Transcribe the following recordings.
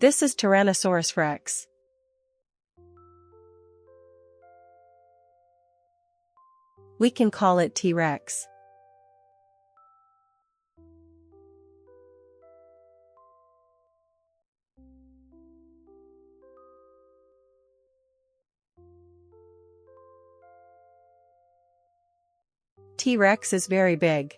This is Tyrannosaurus rex. We can call it T-Rex. T-Rex is very big.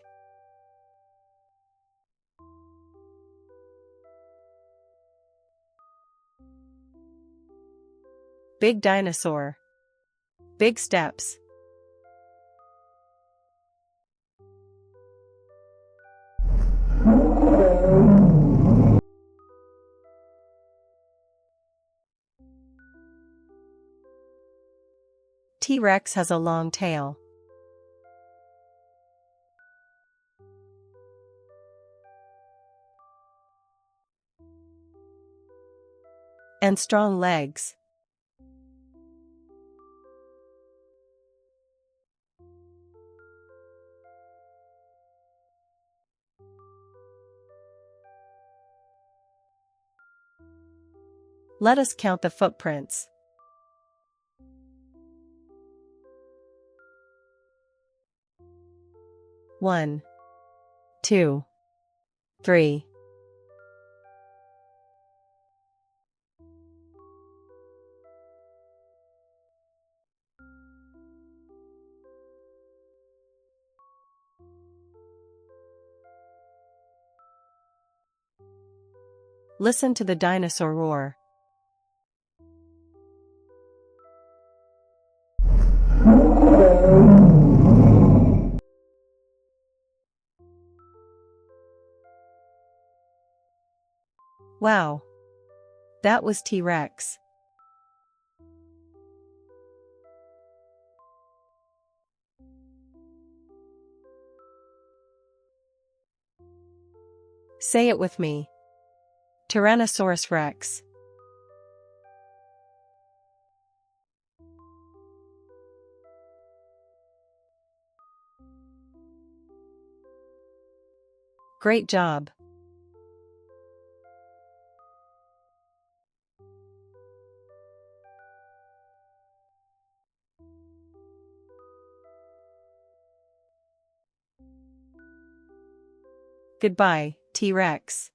Big dinosaur. Big steps. T-Rex has a long tail. And strong legs. Let us count the footprints. One, 2, 3. Listen to the dinosaur roar. Wow! That was T-Rex. Say it with me. Tyrannosaurus rex. Great job. Goodbye, T-Rex.